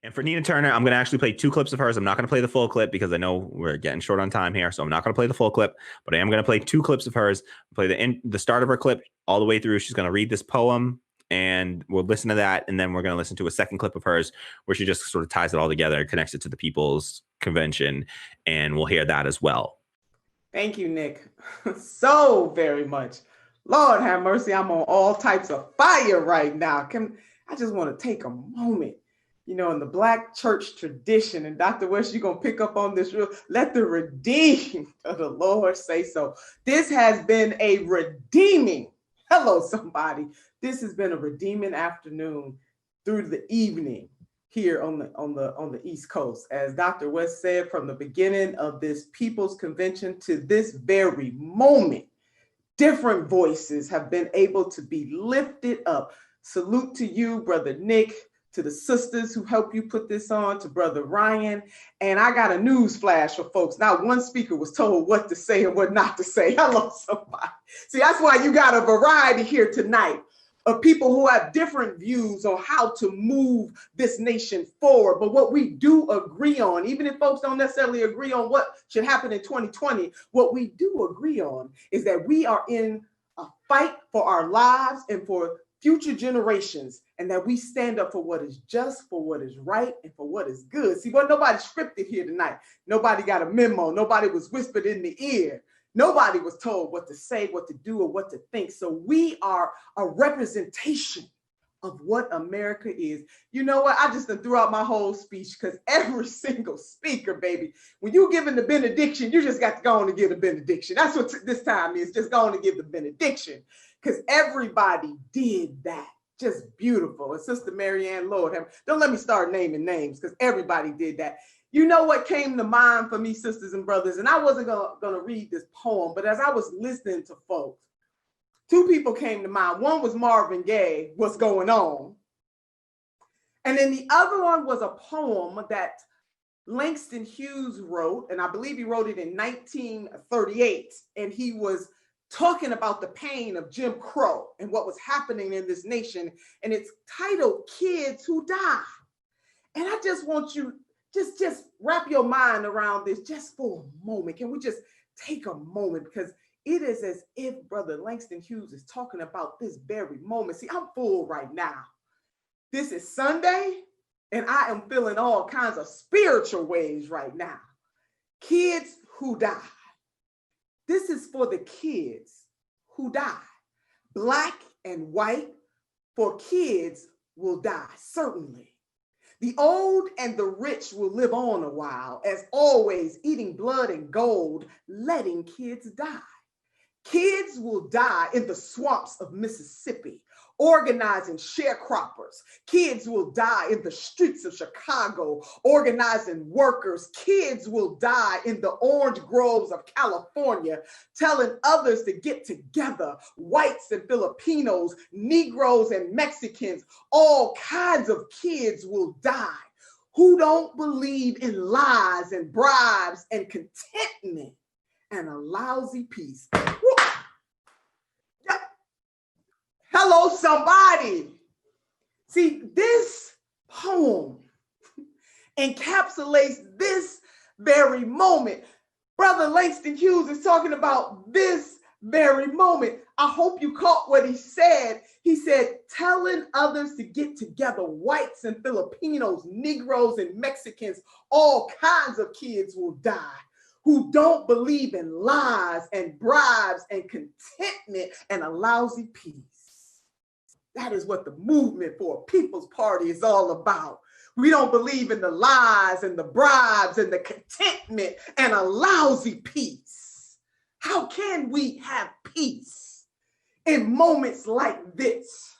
And for Nina Turner, I'm going to actually play 2 clips of hers. I'm not going to play the full clip because I know we're getting short on time here. So I'm not going to play the full clip, but I am going to play 2 clips of hers. Play the start of her clip all the way through. She's going to read this poem and we'll listen to that. And then we're going to listen to a second clip of hers where she just sort of ties it all together, connects it to the People's Convention. And we'll hear that as well. Thank you, Nick, so very much. Lord have mercy. I'm on all types of fire right now. I just want to take a moment. You know, in the Black church tradition, and Dr. West, you're going to pick up on this real, let the redeemed of the Lord say so. This has been a redeeming, hello, somebody. This has been a redeeming afternoon through the evening here on the East Coast. As Dr. West said, from the beginning of this People's Convention to this very moment, different voices have been able to be lifted up. Salute to you, Brother Nick, to the sisters who helped you put this on, to Brother Ryan. And I got a news flash for folks. Not one speaker was told what to say and what not to say. Hello, somebody. See, that's why you got a variety here tonight of people who have different views on how to move this nation forward. But what we do agree on, even if folks don't necessarily agree on what should happen in 2020, what we do agree on is that we are in a fight for our lives and for future generations, and that we stand up for what is just, for what is right, and for what is good. See, what nobody scripted here tonight. Nobody got a memo. Nobody was whispered in the ear. Nobody was told what to say, what to do, or what to think. So we are a representation of what America is. You know what? I just threw out my whole speech because every single speaker, baby, when you're giving the benediction, you just got to go on and give the benediction. That's what this time is, just going to give the benediction, because everybody did that. Just beautiful. And Sister Marianne, Lord, don't let me start naming names because everybody did that. You know what came to mind for me, sisters and brothers, and I wasn't gonna read this poem, but as I was listening to folks, 2 people came to mind. One was Marvin Gaye, What's Going On? And then the other one was a poem that Langston Hughes wrote, and I believe he wrote it in 1938, and he was talking about the pain of Jim Crow and what was happening in this nation, and it's titled Kids Who Die. And I just want you, just wrap your mind around this just for a moment. Can we just take a moment? Because it is as if Brother Langston Hughes is talking about this very moment. See, I'm full right now. This is Sunday, and I am feeling all kinds of spiritual waves right now. Kids who die. This is for the kids who die. Black and white, for kids will die, certainly. The old and the rich will live on a while, as always, eating blood and gold, letting kids die. Kids will die in the swamps of Mississippi, organizing sharecroppers. Kids will die in the streets of Chicago, organizing workers. Kids will die in the orange groves of California, telling others to get together. Whites and Filipinos, Negroes and Mexicans, all kinds of kids will die who don't believe in lies and bribes and contentment and a lousy peace. Hello, somebody. See, this poem encapsulates this very moment. Brother Langston Hughes is talking about this very moment. I hope you caught what he said. He said, telling others to get together, whites and Filipinos, Negroes and Mexicans, all kinds of kids will die who don't believe in lies and bribes and contentment and a lousy peace. That is what the movement for a People's Party is all about. We don't believe in the lies and the bribes and the contentment and a lousy peace. How can we have peace in moments like this,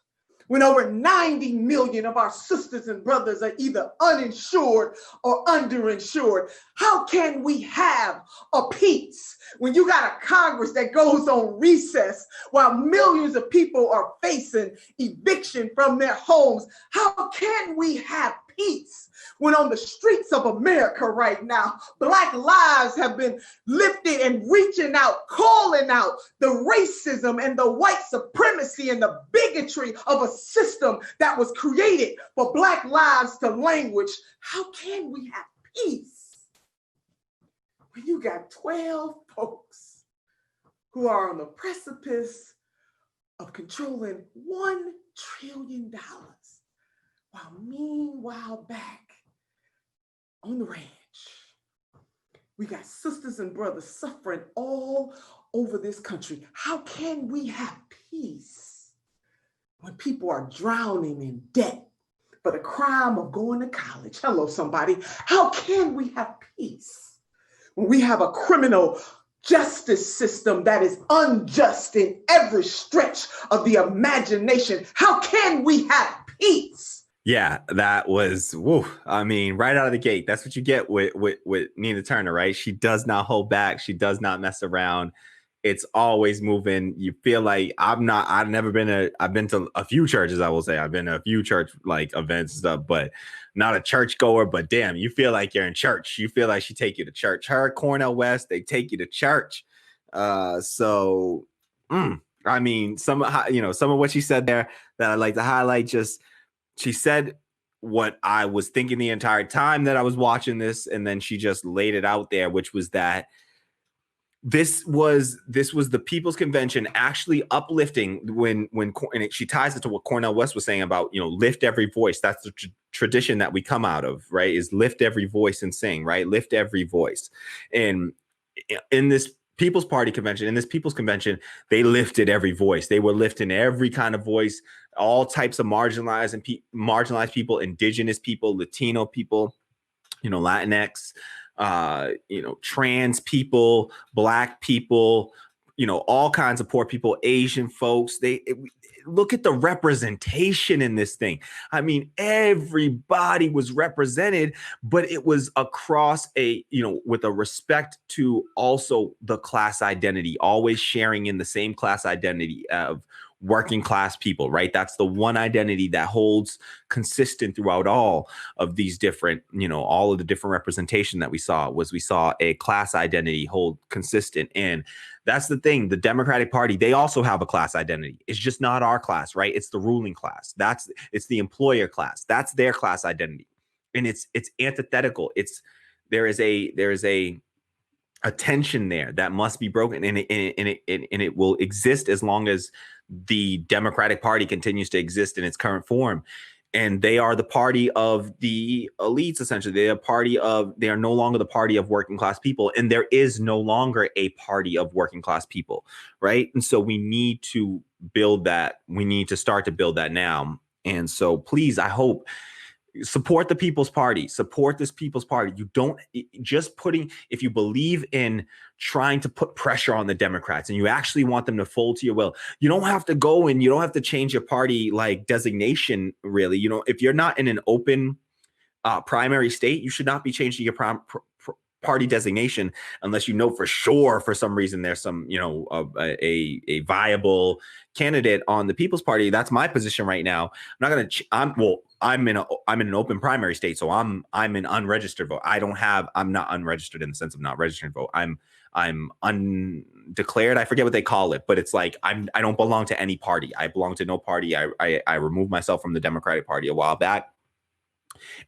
when over 90 million of our sisters and brothers are either uninsured or underinsured? How can we have a peace when you got a Congress that goes on recess while millions of people are facing eviction from their homes? How can we have peace when on the streets of America right now, Black lives have been lifted and reaching out, calling out the racism and the white supremacy and the bigotry of a system that was created for Black lives to languish. How can we have peace when you got 12 folks who are on the precipice of controlling $1 trillion, while meanwhile back on the ranch, we got sisters and brothers suffering all over this country? How can we have peace when people are drowning in debt for the crime of going to college? Hello, somebody. How can we have peace when we have a criminal justice system that is unjust in every stretch of the imagination? How can we have peace? Yeah, that was, woo. I mean, right out of the gate, that's what you get with Nina Turner, right? She does not hold back. She does not mess around. It's always moving. You feel like I've been to a few churches, I will say. I've been to a few church like events and stuff, but not a church goer. But damn, you feel like you're in church. You feel like she take you to church. Her, Cornel West, they take you to church. I mean, some of what she said there that I'd like to highlight, just she said what I was thinking the entire time that I was watching this, and then she just laid it out there, which was that this was the People's Convention actually uplifting and she ties it to what Cornel West was saying about, lift every voice. That's the tradition that we come out of, right? Is lift every voice and sing, right? Lift every voice. And in this People's Convention, they lifted every voice. They were lifting every kind of voice, all types of marginalized people, indigenous people, Latino people, Latinx, trans people, Black people, all kinds of poor people, Asian folks. Look at the representation in this thing. I mean, everybody was represented, but it was across with a respect to also the class identity, always sharing in the same class identity of working class people, right? That's the one identity that holds consistent throughout all of these different, all of the different representation that we saw a class identity hold consistent. And that's the thing. The Democratic Party, they also have a class identity. It's just not our class, right? It's the ruling class. It's the employer class. That's their class identity. And it's antithetical. There is a tension there that must be broken, and it will exist as long as the Democratic Party continues to exist in its current form. And they are the party of the elites, essentially. They are no longer the party of working class people. And there is no longer a party of working class people, right? And so we need to build that. We need to start to build that now. And so please, I hope, support the People's Party. Support this People's Party. You don't if you believe in trying to put pressure on the Democrats and you actually want them to fold to your will, you don't have to go and you don't have to change your party like designation, really. If you're not in an open primary state, you should not be changing your party designation unless for sure for some reason there's some a viable candidate on the People's Party. That's my position right now. I'm in an open primary state, so I'm an unregistered vote. I'm not unregistered in the sense of not registering vote. I'm undeclared. I forget what they call it, but it's like I don't belong to any party. I belong to no party. I removed myself from the Democratic Party a while back.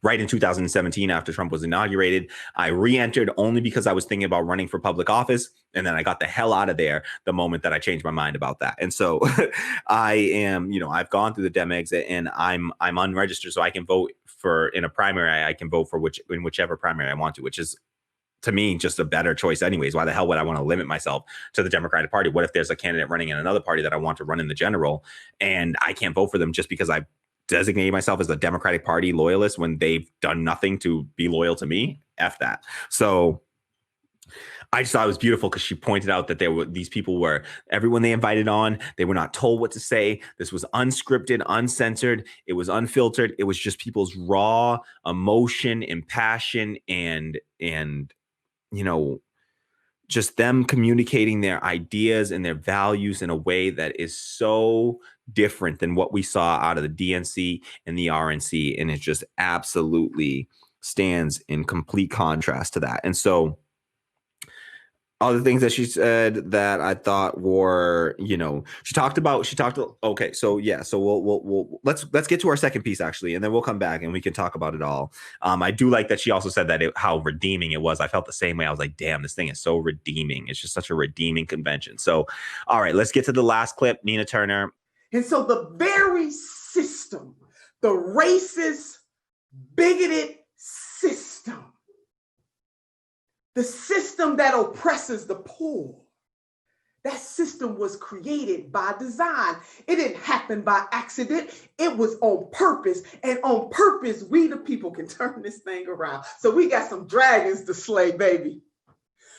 Right in 2017, after Trump was inaugurated, I re-entered only because I was thinking about running for public office. And then I got the hell out of there the moment that I changed my mind about that. And so I've gone through the Demegs and I'm unregistered. So I can vote in a primary. I can vote for whichever primary I want to, which is, to me, just a better choice anyways. Why the hell would I want to limit myself to the Democratic Party? What if there's a candidate running in another party that I want to run in the general and I can't vote for them just because I designate myself as a Democratic Party loyalist when they've done nothing to be loyal to me? F that. So I just thought it was beautiful because she pointed out that these people were, everyone they invited on, they were not told what to say. This was unscripted, uncensored. It was unfiltered. It was just people's raw emotion and passion and just them communicating their ideas and their values in a way that is so different than what we saw out of the DNC and the RNC. And it's just absolutely stands in complete contrast to that. And so other things that she said that I thought were, okay, so yeah, so we'll let's get to our second piece actually, and then we'll come back and we can talk about it all. I do like that she also said that how redeeming it was. I felt the same way. I was like, damn, this thing is so redeeming. It's just such a redeeming convention. So, all right, let's get to the last clip, Nina Turner. And so the very system, the racist, bigoted system, the system that oppresses the poor, that system was created by design. It didn't happen by accident. It was on purpose. And on purpose, we the people can turn this thing around. So we got some dragons to slay, baby.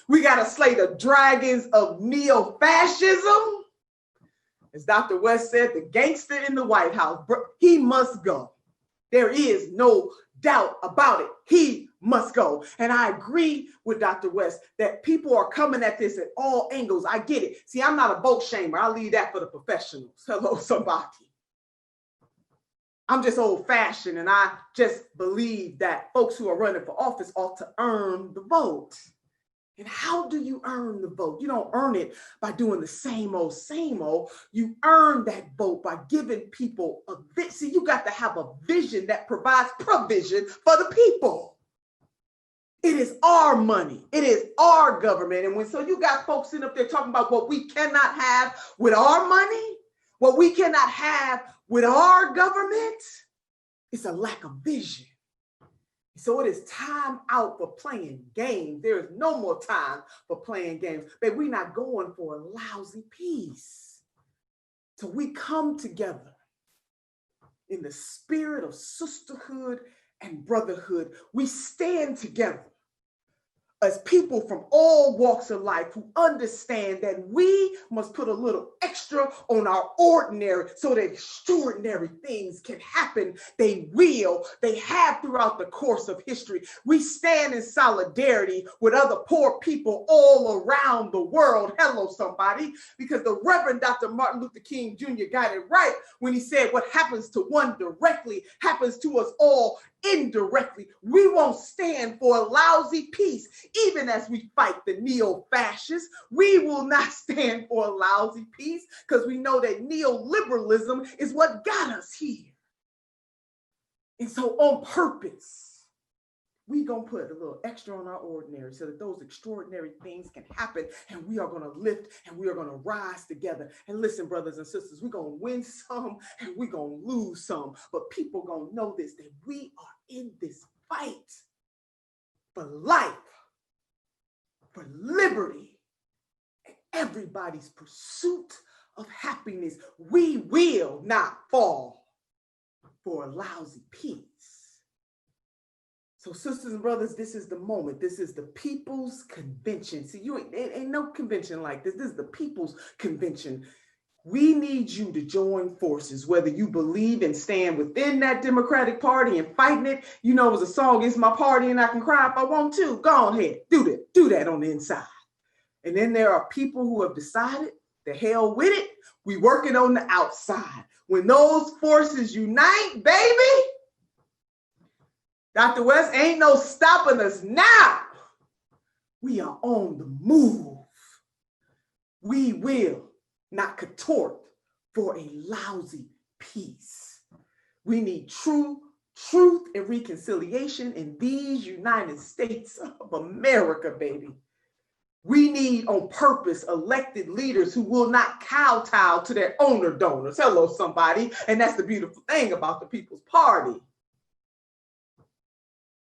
We got to slay the dragons of neo-fascism. As Dr. West said, the gangster in the White House, he must go. There is no doubt about it. He must go. And I agree with Dr. West that people are coming at this at all angles. I get it. See, I'm not a vote shamer. I'll leave that for the professionals. Hello, somebody. I'm just old fashioned, and I just believe that folks who are running for office ought to earn the vote. And how do you earn the vote? You don't earn it by doing the same old, same old. You earn that vote by giving people a vision. See, you got to have a vision that provides provision for the people. It is our money. It is our government. And so you got folks sitting up there talking about what we cannot have with our money, what we cannot have with our government, it's a lack of vision. So it is time out for playing games. There is no more time for playing games. Babe, we're not going for a lousy peace. So we come together in the spirit of sisterhood and brotherhood. We stand together as people from all walks of life who understand that we must put a little extra on our ordinary so that extraordinary things can happen. They will. They have throughout the course of history. We stand in solidarity with other poor people all around the world. Hello, somebody. Because the Reverend Dr. Martin Luther King Jr. got it right when he said what happens to one directly happens to us all indirectly. We won't stand for a lousy peace. Even as we fight the neo-fascists, we will not stand for a lousy peace because we know that neoliberalism is what got us here. And so on purpose, we're going to put a little extra on our ordinary so that those extraordinary things can happen, and we are going to lift and we are going to rise together. And listen, brothers and sisters, we're going to win some and we're going to lose some, but people going to know this, that we are in this fight for life, for liberty, and everybody's pursuit of happiness. We will not fall for a lousy peace. So sisters and brothers, this is the moment. This is the People's Convention. See, ain't no convention like this. This is the People's Convention. We need you to join forces, whether you believe and stand within that Democratic Party and fighting it. You know, it was a song, "It's my party and I can cry if I want to." Go ahead, do that on the inside. And then there are people who have decided, the hell with it, we working on the outside. When those forces unite, baby, Dr. West, ain't no stopping us now. We are on the move. We will not contort for a lousy peace. We need truth and reconciliation in these United States of America, baby. We need on purpose elected leaders who will not kowtow to their owner donors. Hello, somebody. And that's the beautiful thing about the People's Party.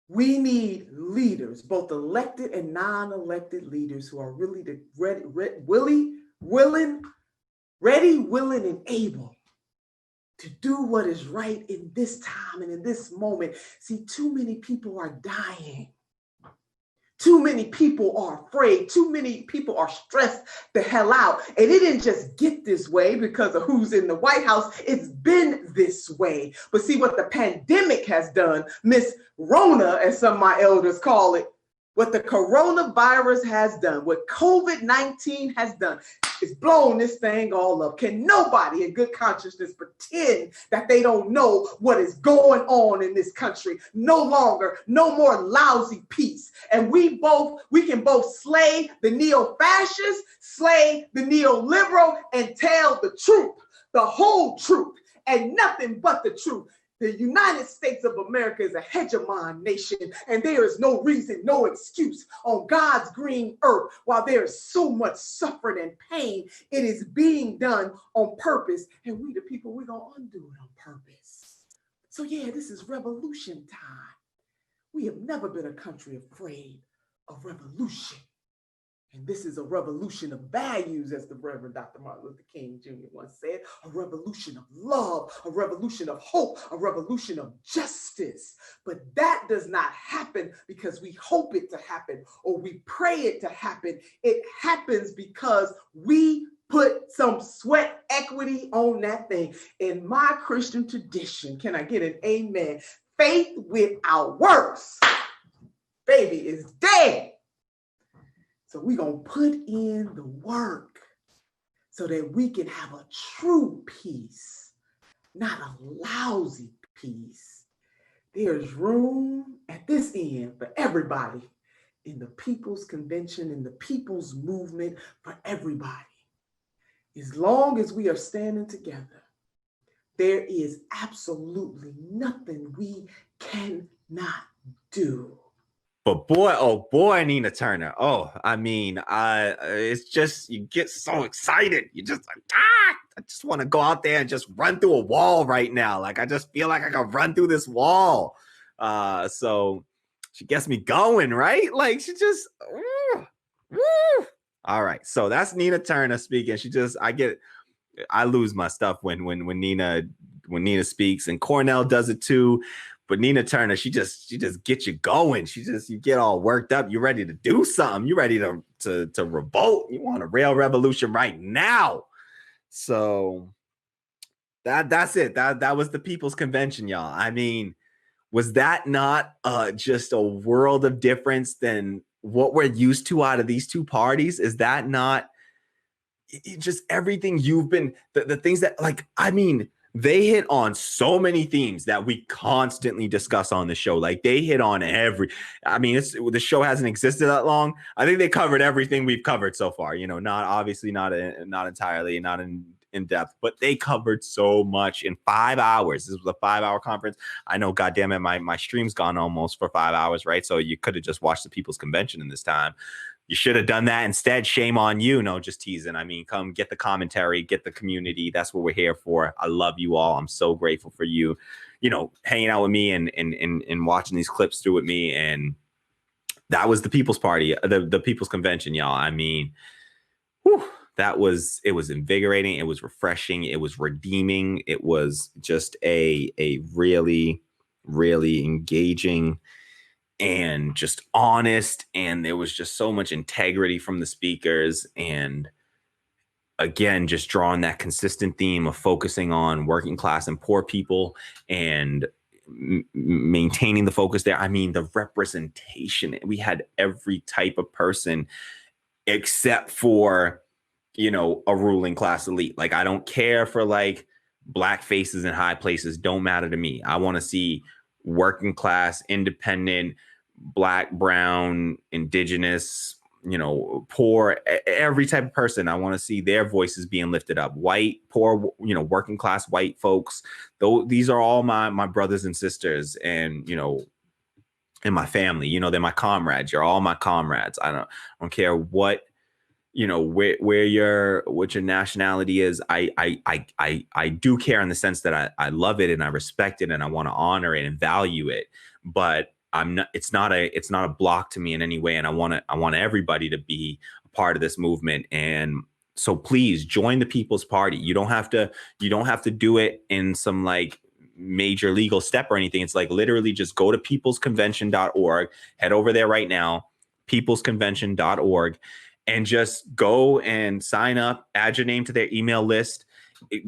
We need leaders, both elected and non-elected leaders, who are really ready, willing, and able to do what is right in this time and in this moment. See, too many people are dying. Too many people are afraid. Too many people are stressed the hell out. And it didn't just get this way because of who's in the White House. It's been this way. But see what the pandemic has done, Miss Rona, as some of my elders call it, what the coronavirus has done, what COVID-19 has done, is blowing this thing all up. Can nobody in good consciousness pretend that they don't know what is going on in this country? No longer, no more lousy peace. And we can both slay the neo-fascist, slay the neoliberal, and tell the truth, the whole truth, and nothing but the truth. The United States of America is a hegemon nation, and there is no reason, no excuse on God's green earth. While there is so much suffering and pain, it is being done on purpose, and we the people, we're going to undo it on purpose. So yeah, this is revolution time. We have never been a country afraid of revolution. And this is a revolution of values, as the Reverend Dr. Martin Luther King Jr. once said, a revolution of love, a revolution of hope, a revolution of justice. But that does not happen because we hope it to happen or we pray it to happen. It happens because we put some sweat equity on that thing. In my Christian tradition, can I get an amen? Faith without works, baby, is dead. So we're going to put in the work so that we can have a true peace, not a lousy peace. There's room at this end for everybody in the People's Convention, in the People's Movement, for everybody. As long as we are standing together, there is absolutely nothing we cannot do. But boy, oh boy, Nina Turner. Oh, I mean, it's just, you get so excited. You just like, I just want to go out there and just run through a wall right now. Like, I just feel like I can run through this wall. So she gets me going, right? Like, she just, woo. All right. So that's Nina Turner speaking. I lose my stuff when Nina speaks, and Cornell does it too. But Nina Turner, she just gets you going. You get all worked up. You're ready to do something. You're ready to revolt. You want a real revolution right now. So that's it. That was the People's Convention, y'all. I mean, was that not just a world of difference than what we're used to out of these two parties? Is that not just everything you've been, the things that, like, I mean, they hit on so many themes that we constantly discuss on the show. Like, they hit on the show hasn't existed that long. I think they covered everything we've covered so far, not entirely, not in depth, but they covered so much in 5 hours. This was a 5-hour conference. I know, goddamn it, my stream's gone almost for 5 hours, right? So you could have just watched the People's Convention in this time. You should have done that instead. Shame on you. No, just teasing. I mean, come get the commentary, get the community. That's what we're here for. I love you all. I'm so grateful for you, hanging out with me and watching these clips through with me. And that was the People's Party, the People's Convention, y'all. I mean, it was invigorating. It was refreshing. It was redeeming. It was just a really, really engaging and just honest, and there was just so much integrity from the speakers, and again, just drawing that consistent theme of focusing on working class and poor people and maintaining the focus there. I mean, the representation, we had every type of person except for, a ruling class elite. Like, I don't care for like black faces in high places. Don't matter to me. I want to see working class, independent, black, brown, indigenous, poor, every type of person. I want to see their voices being lifted up. White, poor, working class white folks. Though these are all my brothers and sisters, and in my family. They're my comrades. You're all my comrades. I don't care what what your nationality is. I do care in the sense that I love it and I respect it and I want to honor it and value it. But it's not a block to me in any way. And I want everybody to be a part of this movement. And so please join the People's Party. You don't have to do it in some like major legal step or anything. It's like literally just go to peoplesconvention.org, head over there right now, peoplesconvention.org, and just go and sign up, add your name to their email list,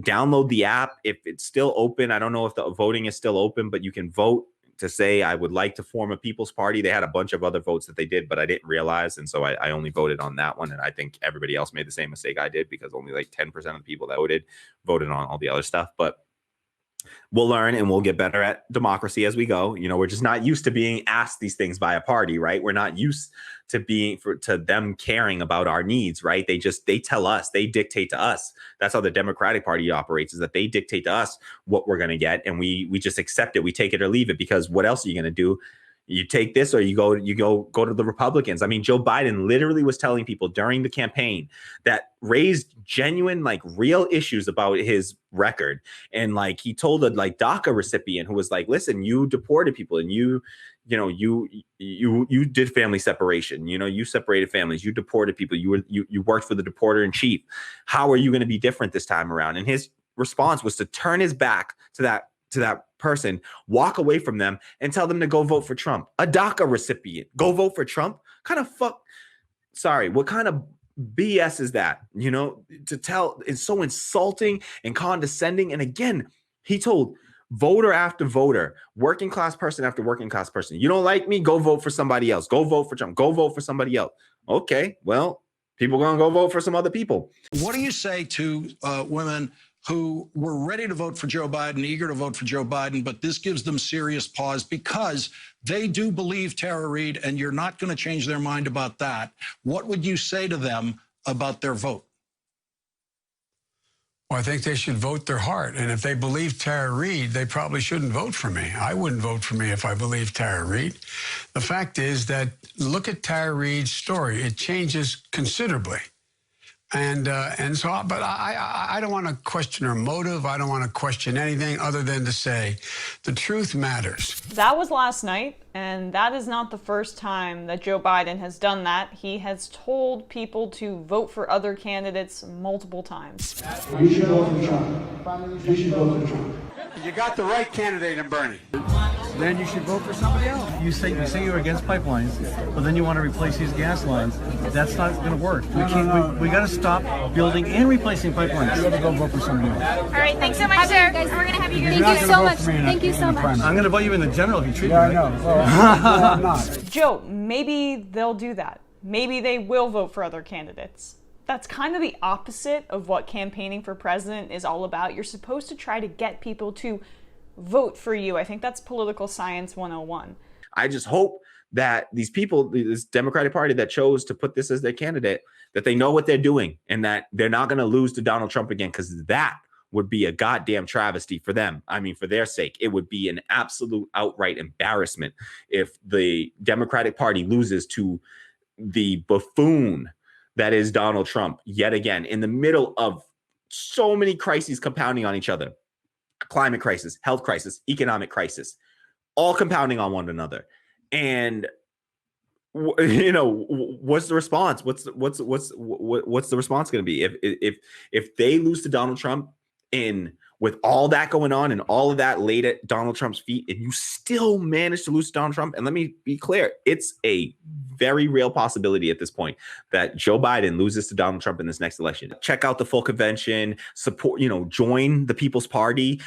download the app. If it's still open, I don't know if the voting is still open, but you can vote to say I would like to form a People's Party. They had a bunch of other votes that they did, but I didn't realize. And so I only voted on that one. And I think everybody else made the same mistake I did, because only like 10% of the people that voted on all the other stuff. But we'll learn and we'll get better at democracy as we go. We're just not used to being asked these things by a party, right? We're not used to them caring about our needs, right? They tell us, they dictate to us. That's how the Democratic Party operates, is that they dictate to us what we're going to get, and we just accept it. We take it or leave it, because what else are you going to do? You take this or you go to the Republicans. I mean, Joe Biden literally was telling people during the campaign that raised genuine, like, real issues about his record. And like, he told a DACA recipient who was like, listen, you deported people, and you did family separation. You separated families, you deported people, you worked for the deporter in chief. How are you going to be different this time around? And his response was to turn his back to that person, walk away from them, and tell them to go vote for Trump. A DACA recipient, go vote for Trump? What kind of BS is that? To tell, it's so insulting and condescending. And again, he told voter after voter, working class person after working class person, you don't like me, go vote for somebody else. Go vote for Trump. Go vote for somebody else. Okay, well, people are going to go vote for some other people. What do you say to women who were ready to vote for Joe Biden, eager to vote for Joe Biden, but this gives them serious pause because they do believe Tara Reade, and you're not going to change their mind about that? What would you say to them about their vote? Well, I think they should vote their heart. And if they believe Tara Reade, they probably shouldn't vote for me. I wouldn't vote for me if I believed Tara Reade. The fact is that, look at Tara Reade's story. It changes considerably. And so, but I don't want to question her motive. I don't want to question anything other than to say the truth matters. That was last night, and that is not the first time that Joe Biden has done that. He has told people to vote for other candidates multiple times. You should vote for Trump. You should vote for Trump. You got the right candidate in Bernie. Then you should vote for somebody else. You say you're against pipelines, but then you want to replace these gas lines. That's not going to work. We got to stop building and replacing pipelines. You got to go vote for somebody else. All right, thanks so much, sir. We're going to have you. Thank you so much. Thank you so much. I'm going to vote you in the general if you treat me Yeah, right. I know. Well, I'm not. Joe, maybe they'll do that. Maybe they will vote for other candidates. That's kind of the opposite of what campaigning for president is all about. You're supposed to try to get people to vote for you. I think that's political science 101. I just hope that these people, this Democratic Party that chose to put this as their candidate, that they know what they're doing and that they're not going to lose to Donald Trump again, because that would be a goddamn travesty for them. I mean, for their sake, it would be an absolute outright embarrassment if the Democratic Party loses to the buffoon that is Donald Trump yet again, in the middle of so many crises compounding on each other. Climate crisis, health crisis, economic crisis, all compounding on one another. And what's the response? What's the response going to be if they lose to Donald Trump with all that going on and all of that laid at Donald Trump's feet, and you still manage to lose to Donald Trump? And let me be clear, it's a very real possibility at this point that Joe Biden loses to Donald Trump in this next election. Check out the full convention, support, join the People's Party.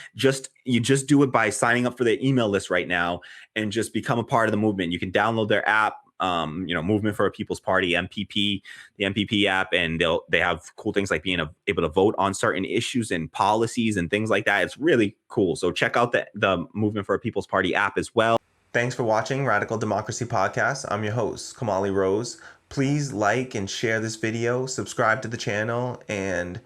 You just do it by signing up for their email list right now and just become a part of the movement. You can download their app, Movement for a People's Party, MPP, the MPP app, and they have cool things like being able to vote on certain issues and policies and things like that. It's really cool. So check out the Movement for a People's Party app as well. Thanks for watching Radical Democracy Podcast. I'm your host, Kahmali Rose. Please like and share this video, subscribe to the channel, and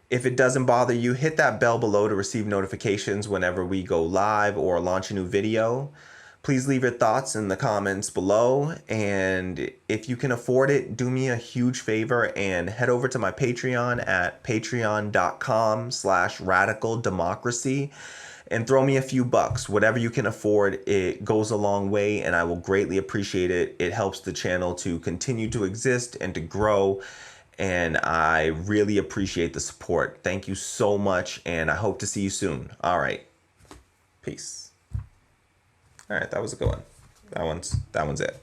if it doesn't bother you, hit that bell below to receive notifications whenever we go live or launch a new video. Please leave your thoughts in the comments below, and if you can afford it, do me a huge favor and head over to my Patreon at patreon.com/radicaldemocracy and throw me a few bucks. Whatever you can afford, it goes a long way, and I will greatly appreciate it. It helps the channel to continue to exist and to grow, and I really appreciate the support. Thank you so much, and I hope to see you soon. All right, peace. All right, that was a good one. That one's it.